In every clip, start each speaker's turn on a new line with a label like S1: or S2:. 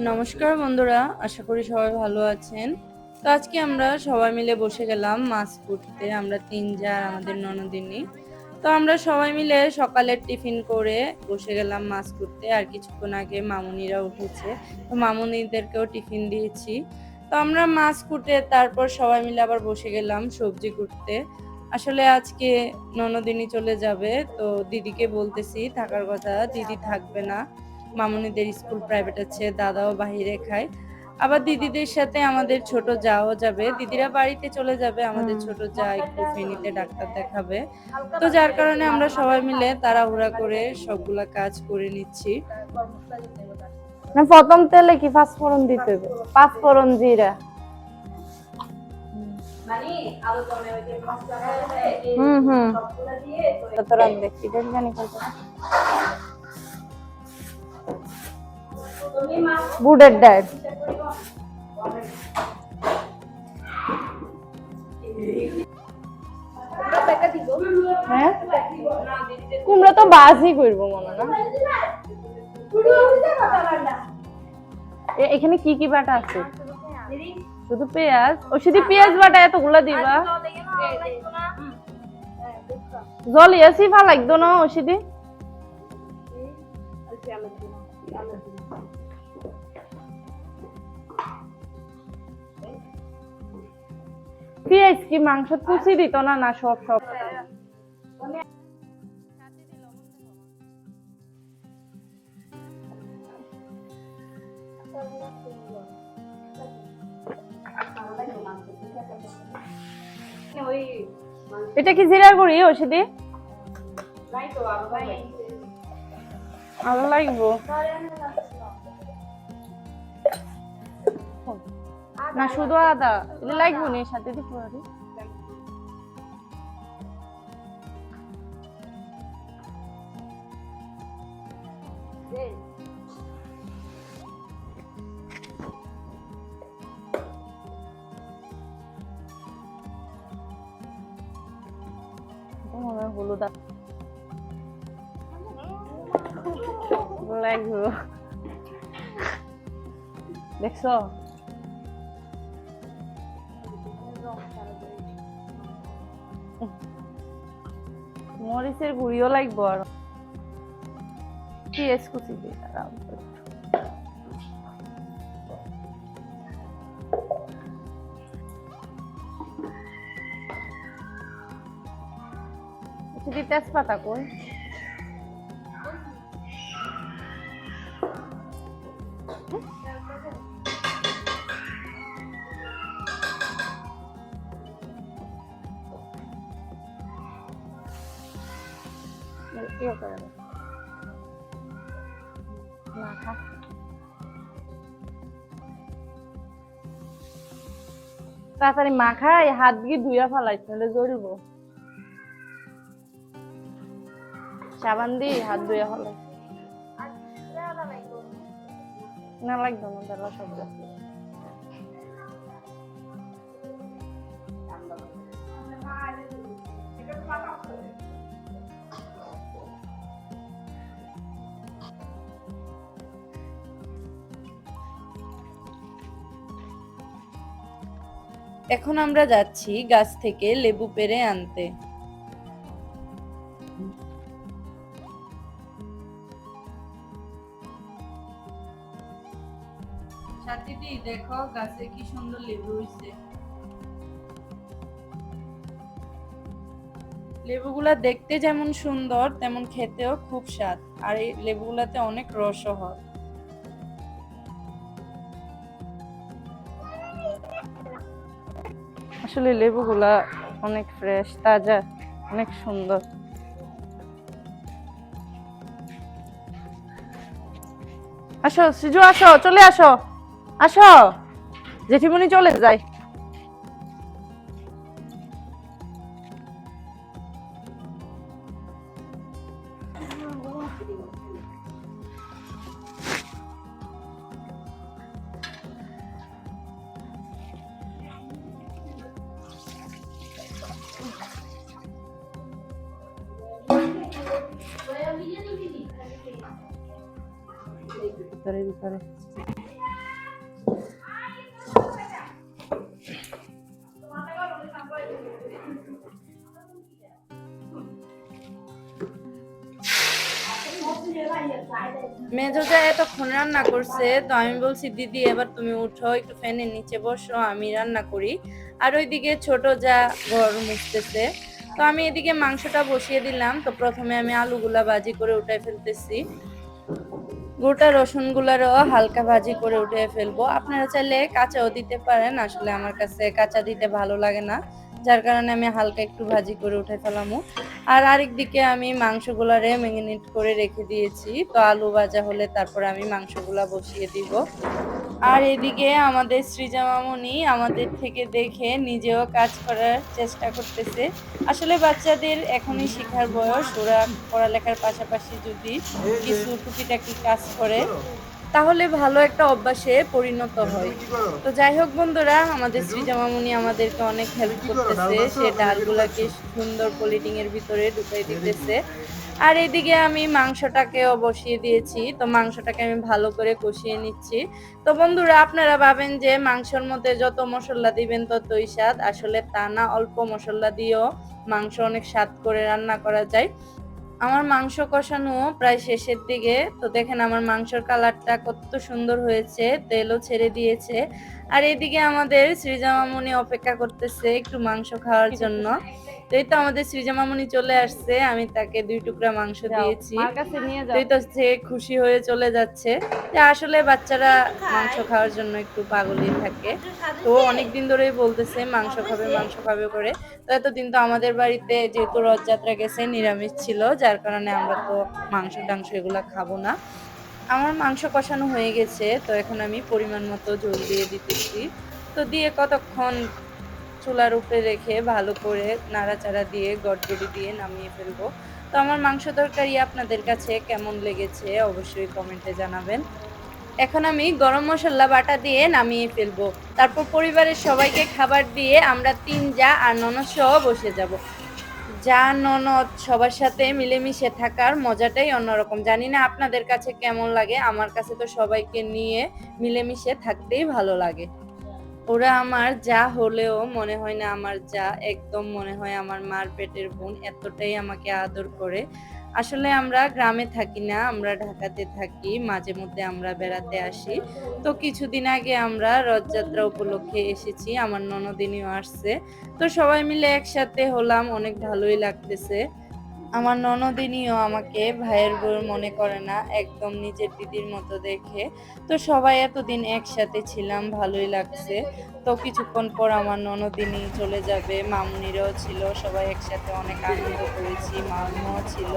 S1: নমস্কার বন্ধুরা, আশা করি সবাই ভালো আছেন। তো আজকে আমরা সবাই মিলে বসে গেলাম মাছ কুটতে। আমরা ৩ জা আর আমাদের ননদিনী। তো আমরা সবাই মিলে সকালের টিফিন করে বসে গেলাম মাছ কুটতে। আর কিছুক্ষণ আগে মামুনিরা উঠেছে, তো মামুনিদেরকেও টিফিন দিয়েছি। তো আমরা মাছ কুটে তারপর সবাই মিলে আবার বসে গেলাম সবজি কুটতে। আসলে আজকে ননদিনী চলে যাবে, তো দিদিকে বলতেছি থাকার কথা, দিদি থাকবে না। মামুনিদের স্কুল প্রাইভেট আছে, দাদাও বাহিরে খায়। আবার দিদিদের সাথে আমাদের ছোট যাও যাবে, দিদিরা বাড়িতে চলে যাবে, আমাদের ছোট যা একটু ফেনীতে ডাক্তার দেখাবে। তো যার কারণে আমরা সবাই মিলে তাড়াহুড়া করে সবগুলা কাজ করে নিচ্ছি।
S2: না প্রথম তেলে কি পাঁচফোড়ন দিতে হবে? পাঁচফোড়ন জিরা। কত রাখবে এটা জানি কত। বুটের ডাল। হ্যাঁ কুমড়া তো বাজি করবো মনে না। এখানে কি কি বাটা আছে? শুধু পেঁয়াজ। ও শুধু পেঁয়াজ বাটা এতগুলা দিবা? জল ইয়াসি ভাল লাগতো না ওষুধি? পেঁয়াজ কি মাংস কুচি দিত না? না সব সব এটা কি জিরার গুঁড়ি ওষুধি? ভালো লাগবো না শুধু আদা? এটা লাগবো নি সাথে দিতে পারি? হলুদ লাগবো দেখছো? মরিচের গুঁড়িও লাগবো আর পেঁয়াজ কুচি দিয়ে তেজপাতা কই? তাড়াতাড়ি মাখাই, হাত দিয়ে ধুইয়া ফেলাইছ নাহলে জ্বলবো। সাবান দিয়ে হাত ধুইয়া ফেলাই না লাগবে না তাহলে সব
S1: এখন আমরা যাচ্ছি গাছ থেকে লেবু পেড়ে আনতে। সাথীটি দেখো গাছে কি সুন্দর লেবু হইছে। লেবুগুলা দেখতে যেমন সুন্দর তেমন খেতেও খুব স্বাদ, আর এই লেবুগুলাতে অনেক রসও হয়।
S2: আসলে লেবুগুলা অনেক ফ্রেশ, তাজা, অনেক সুন্দর। আসো সিজু, আসো, চলে আসো, আসো। জেঠিমণি চলে যায়। ভিতরে ভিতরে
S1: মেজো যা এতক্ষণ রান্না করছে, তো আমি বলছি দিদি এবার তুমি উঠো, একটু ফ্যানের নিচে বসো, আমি রান্না করি। আর ওইদিকে ছোট যা ঘর মুছতেছে। তো আমি এদিকে মাংসটা বসিয়ে দিলাম। তো প্রথমে আমি আলুগুলা ভাজি করে উঠাই ফেলতেছি। গোটা রসুন গুলারও হালকা ভাজি করে উঠে ফেলবো। আপনারা চাইলে কাঁচাও দিতে পারেন, আসলে আমার কাছে কাঁচা দিতে ভালো লাগে না, যার কারণে আমি হালকা একটু ভাজি করে উঠে ফেলামু। আর আরেক দিকে আমি মাংসগুলারে ম্যারিনেট করে রেখে দিয়েছি। তো আলু ভাজা হলে তারপর আমি মাংসগুলা বসিয়ে দিব। আর এদিকে আমাদের সৃজা মামুনি আমাদের থেকে দেখে নিজেও কাজ করার চেষ্টা করতেছে। আসলে বাচ্চাদের এখনই শেখার বয়স, ওরা পড়ালেখার পাশাপাশি যদি কিছু টুকিটাকি কাজ করে তাহলে ভালো একটা অভ্যাসে পরিণত হয়। তো যাই হোক বন্ধুরা, আমাদের সৃজা মামুনি আমাদেরকে অনেক হেল্প করতেছে, সে ডালগুলাকে সুন্দর পলিটিং এর ভিতরে ঢুকাই দিতেছে। আর এদিকে আমি মাংসটাকেও বসিয়ে দিয়েছি। তো মাংসটাকে আমি ভালো করে কষিয়ে নিচ্ছি। তো বন্ধুরা, আপনারা ভাবেন যে মাংসের মধ্যে যত মশলা দিবেন ততই স্বাদ, আসলে তা না, অল্প মশলা দিয়েও মাংস অনেক স্বাদ করে রান্না করা যায়। আমার মাংস কষানো প্রায় শেষের দিকে। তো দেখেন আমার মাংসের কালারটা কত সুন্দর হয়েছে, তেলও ছেড়ে দিয়েছে। আর এদিকে আমাদের সৃজা মামুনি অপেক্ষা করতেছে একটু মাংস খাওয়ার জন্য। তো এই তো আমাদের সৃজা মামুনি চলে আসছে, আমি তাকে 2 টুকরা মাংস দিয়েছি।
S2: মার কাছে নিয়ে
S1: তো
S2: যাও।
S1: এই তো সে খুশি হয়ে চলে যাচ্ছে। যে আসলে বাচ্চারা মাংস খাওয়ার জন্য একটু পাগলই থাকে। তো অনেকদিন ধরেই বলতেছে মাংস খাবে মাংস খাবে করে। তো এতদিন তো আমাদের বাড়িতে যেহেতু রথযাত্রা গেছে নিরামিষ ছিল, যার কারণে আমরা তো মাংস টাংস এগুলা খাবো না। আমার মাংস কষানো হয়ে গেছে, তো এখন আমি পরিমাণ মতো ঝোল দিয়ে দিতেছি। তো দিয়ে কতক্ষণ চুলার উপরে রেখে ভালো করে নাড়াচাড়া দিয়ে গড়গড়ি দিয়ে নামিয়ে ফেলবো। তো আমার মাংস তরকারি আপনাদের কাছে কেমন লেগেছে অবশ্যই কমেন্টে জানাবেন। এখন আমি গরম মশলা বাটা দিয়ে নামিয়ে ফেলবো। তারপর পরিবারের সবাইকে খাবার দিয়ে আমরা 3 জা আর ননদ সহ বসে যাব। যা ননদ সবার সাথে মিলেমিশে থাকার মজাটাই অন্যরকম। জানি না আপনাদের কাছে কেমন লাগে, আমার কাছে তো সবাইকে নিয়ে মিলেমিশে থাকতেই ভালো লাগে। ওরা আমার যা হলেও মনে হয় না আমার যা, একদম মনে হয় আমার মার পেটের বোন, এতটাই আমাকে আদর করে। আসলে আমরা গ্রামে থাকি না, আমরা ঢাকাতে থাকি, মাঝে মধ্যে আমরা বেড়াতে আসি। তো কিছুদিন আগে আমরা রথযাত্রা উপলক্ষে এসেছি, আমার ননদিনীও আসছে। তো সবাই মিলে একসাথে হলাম, অনেক ভালোই লাগতেছে। আমার ননদিনীও আমাকে ভাইয়ের বউ মনে করে না, একদম নিজের দিদির মতো দেখে। তো সবাই এতদিন একসাথে ছিলাম, ভালোই লাগছে। তো কিছুক্ষণ পর আমার ননদিনী চলে যাবে, মামুনিরাও ছিল, সবাই একসাথে অনেক আনন্দ করেছি, মামুও ছিল।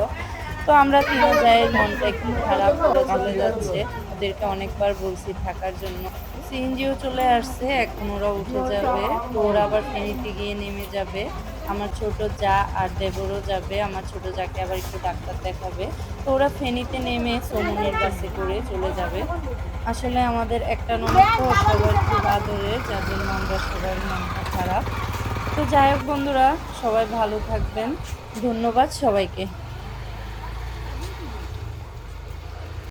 S1: তো আমরা 3 জায়ের মনটা একটু খারাপ করে চলে যাচ্ছে, ওদেরকে অনেকবার বলছি থাকার জন্য। সিএনজিও চলে আসছে, এখন ওরা উঠে যাবে। তো ওরা আবার ফেনীতে গিয়ে নেমে যাবে। আমার ছোট যা আর দেবরও যাবে, আমার ছোট যাকে আবার একটু ডাক্তার দেখাবে। তো ওরা ফেনীতে নেমে সোমনের বাসে করে চলে যাবে। আসলে আমাদের একটা ননদ তো সবার খুব আদরের, যার জন্য আমরা সবার মনটা খারাপ। তো যাই হোক বন্ধুরা, সবাই ভালো থাকবেন। ধন্যবাদ সবাইকে।